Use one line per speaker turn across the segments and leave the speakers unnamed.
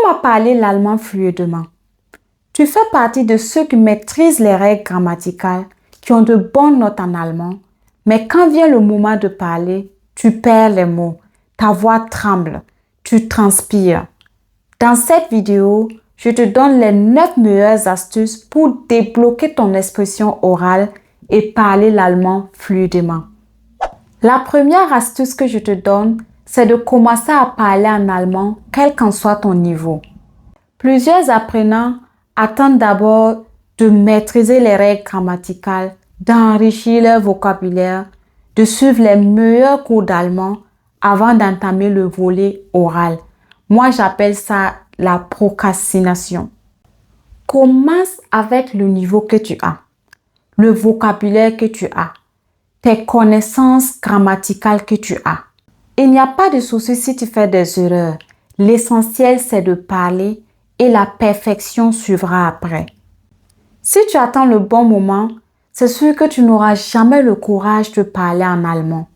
Comment parler l'allemand fluidement? Tu fais partie de ceux qui maîtrisent les règles grammaticales, qui ont de bonnes notes en allemand, mais quand vient le moment de parler, tu perds les mots, ta voix tremble, tu transpires. Dans cette vidéo, je te donne les 9 meilleures astuces pour débloquer ton expression orale et parler l'allemand fluidement. La première astuce que je te donne, c'est de commencer à parler en allemand, quel qu'en soit ton niveau. Plusieurs apprenants attendent d'abord de maîtriser les règles grammaticales, d'enrichir leur vocabulaire, de suivre les meilleurs cours d'allemand avant d'entamer le volet oral. Moi, j'appelle ça la procrastination. Commence avec le niveau que tu as, le vocabulaire que tu as, tes connaissances grammaticales que tu as. Il n'y a pas de souci si tu fais des erreurs. L'essentiel, c'est de parler et la perfection suivra après. Si tu attends le bon moment, c'est sûr que tu n'auras jamais le courage de parler en allemand.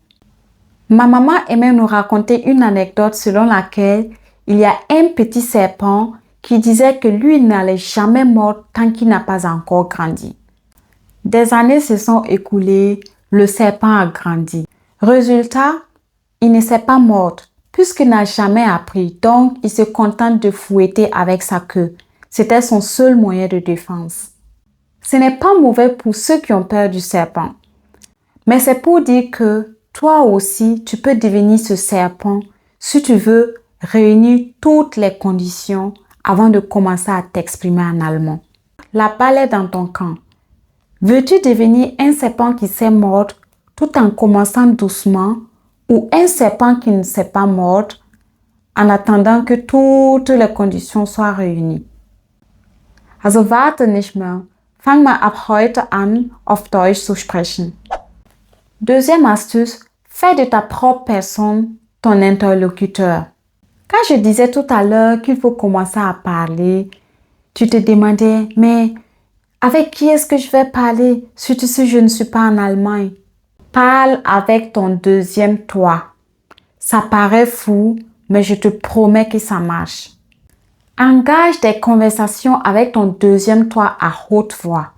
Ma maman aimait nous raconter une anecdote selon laquelle il y a un petit serpent qui disait que lui n'allait jamais mordre tant qu'il n'a pas encore grandi. Des années se sont écoulées, le serpent a grandi. Résultat, il ne s'est pas mordre puisqu'il n'a jamais appris, donc il se contente de fouetter avec sa queue. C'était son seul moyen de défense. Ce n'est pas mauvais pour ceux qui ont peur du serpent, mais c'est pour dire que toi aussi, tu peux devenir ce serpent si tu veux réunir toutes les conditions avant de commencer à t'exprimer en allemand. La balle est dans ton camp. Veux-tu devenir un serpent qui sait mordre tout en commençant doucement ou un serpent qui ne sait pas mordre en attendant que toutes les conditions soient réunies? Also warte nicht mehr. Fang mal ab heute an, auf Deutsch zu sprechen. Deuxième astuce, fais de ta propre personne ton interlocuteur. Quand je disais tout à l'heure qu'il faut commencer à parler, tu te demandais, mais avec qui est-ce que je vais parler, surtout si je ne suis pas en Allemagne? Parle avec ton deuxième toi. Ça paraît fou, mais je te promets que ça marche. Engage des conversations avec ton deuxième toi à haute voix.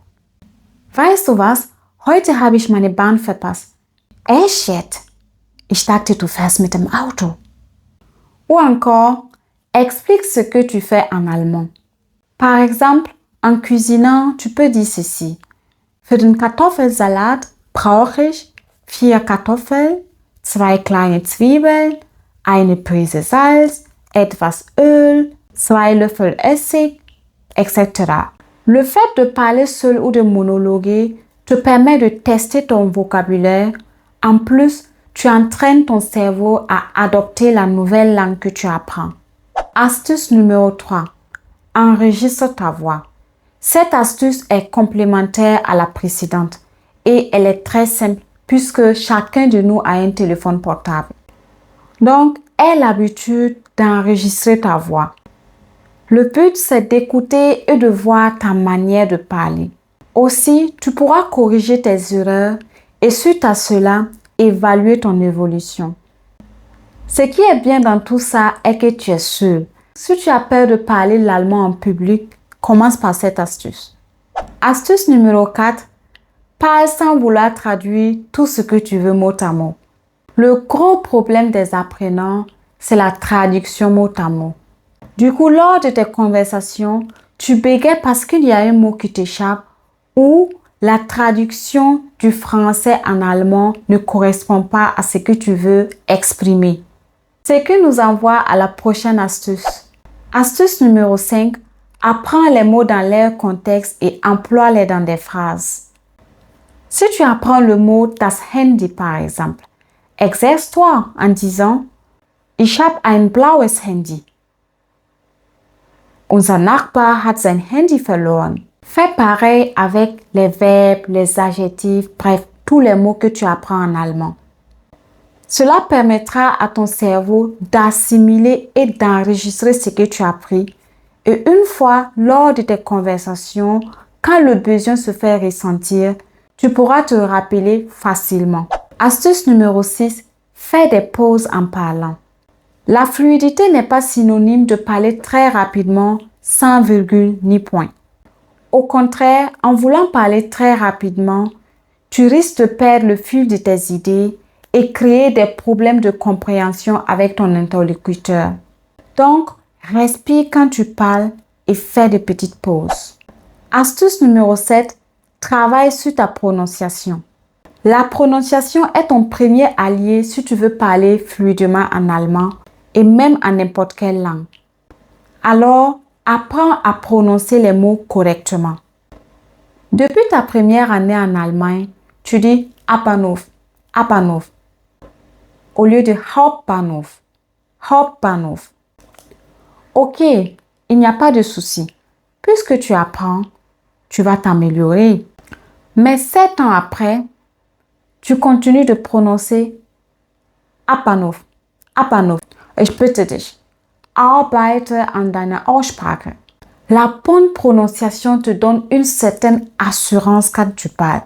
Weißt du was? Heute habe ich meine Bahn verpasst. Echt jetzt? Ich dachte, du fährst mit dem Auto. Ou encore, explique ce que tu fais en allemand. Par exemple, en cuisinant, tu peux dire ceci. Für den Kartoffelsalat brauche ich 4 Kartoffeln, 2 kleine Zwiebeln, eine Prise Salz, etwas Öl, 2 Löffel Essig, etc. Le fait de parler seul ou de monologuer te permet de tester ton vocabulaire. En plus, tu entraînes ton cerveau à adopter la nouvelle langue que tu apprends. Astuce numéro 3. Enregistre ta voix. Cette astuce est complémentaire à la précédente et elle est très simple puisque chacun de nous a un téléphone portable. Donc, aie l'habitude d'enregistrer ta voix. Le but, c'est d'écouter et de voir ta manière de parler. Aussi, tu pourras corriger tes erreurs et suite à cela, évaluer ton évolution. Ce qui est bien dans tout ça est que tu es seul. Si tu as peur de parler l'allemand en public, commence par cette astuce. Astuce numéro 4. Parle sans vouloir traduire tout ce que tu veux mot à mot. Le gros problème des apprenants, c'est la traduction mot à mot. Du coup, lors de tes conversations, tu bégayes parce qu'il y a un mot qui t'échappe ou la traduction du français en allemand ne correspond pas à ce que tu veux exprimer. Ce qui nous envoie à la prochaine astuce. Astuce numéro 5. Apprends les mots dans leur contexte et emploie-les dans des phrases. Si tu apprends le mot das Handy par exemple, exerce-toi en disant Ich habe ein blaues Handy. Unser Nachbar hat sein Handy verloren. Fais pareil avec les verbes, les adjectifs, bref, tous les mots que tu apprends en allemand. Cela permettra à ton cerveau d'assimiler et d'enregistrer ce que tu as appris. Et une fois, lors de tes conversations, quand le besoin se fait ressentir, tu pourras te rappeler facilement. Astuce numéro 6. Fais des pauses en parlant. La fluidité n'est pas synonyme de parler très rapidement, sans virgule ni point. Au contraire, en voulant parler très rapidement, tu risques de perdre le fil de tes idées et créer des problèmes de compréhension avec ton interlocuteur. Donc, respire quand tu parles et fais de petites pauses. Astuce numéro 7, travaille sur ta prononciation. La prononciation est ton premier allié si tu veux parler fluidement en allemand et même en n'importe quelle langue. Alors, apprends à prononcer les mots correctement. Depuis ta première année en Allemagne, tu dis Hauptbahnhof, Hauptbahnhof, au lieu de Hauptbahnhof, Hauptbahnhof. Ok, il n'y a pas de souci. Puisque tu apprends, tu vas t'améliorer. Mais 7 ans après, tu continues de prononcer Hauptbahnhof, Hauptbahnhof. Ich bitte dich, arbeite an deiner Aussprache. La bonne prononciation te donne une certaine assurance quand tu parles.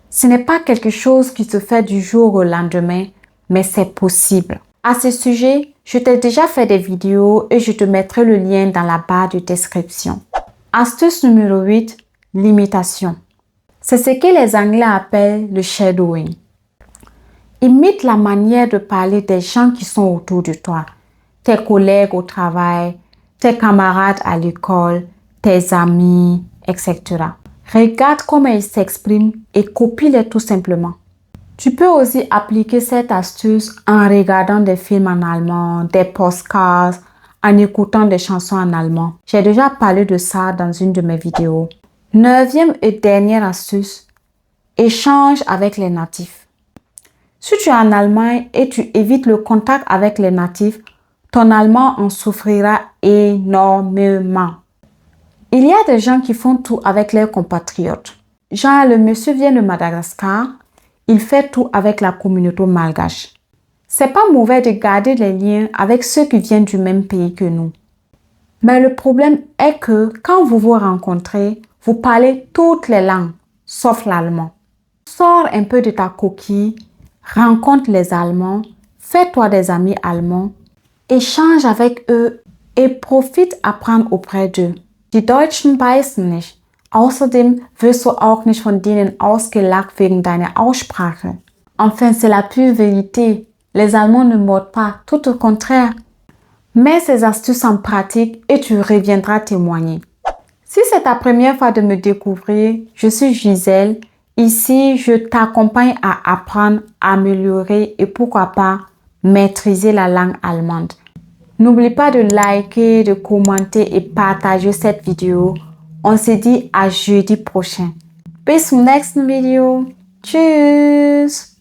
Ce n'est pas quelque chose qui se fait du jour au lendemain, mais c'est possible. À ce sujet, je t'ai déjà fait des vidéos et je te mettrai le lien dans la barre de description. Astuce numéro 8, l'imitation. C'est ce que les Anglais appellent le shadowing. Imite la manière de parler des gens qui sont autour de toi, tes collègues au travail, tes camarades à l'école, tes amis, etc. Regarde comment ils s'expriment et copie-les tout simplement. Tu peux aussi appliquer cette astuce en regardant des films en allemand, des podcasts, en écoutant des chansons en allemand. J'ai déjà parlé de ça dans une de mes vidéos. 9e et dernière astuce, échange avec les natifs. Si tu es en Allemagne et tu évites le contact avec les natifs, ton allemand en souffrira énormément. Il y a des gens qui font tout avec leurs compatriotes. Genre, le monsieur vient de Madagascar, il fait tout avec la communauté malgache. C'est pas mauvais de garder les liens avec ceux qui viennent du même pays que nous. Mais le problème est que quand vous vous rencontrez, vous parlez toutes les langues, sauf l'allemand. Sors un peu de ta coquille, rencontre les Allemands, fais-toi des amis allemands, échange avec eux et profite apprendre auprès d'eux. Die Deutschen beißen nicht. Außerdem wirst du auch nicht von denen ausgelacht wegen deiner Aussprache. Enfin, c'est la pure vérité. Les Allemands ne mordent pas, tout au contraire. Mets ces astuces en pratique et tu reviendras témoigner. Si c'est ta première fois de me découvrir, je suis Gisèle. Ici, je t'accompagne à apprendre, améliorer et pourquoi pas maîtriser la langue allemande. N'oublie pas de liker, de commenter et partager cette vidéo. On se dit à jeudi prochain. Bis zum nächsten Video. Tschüss.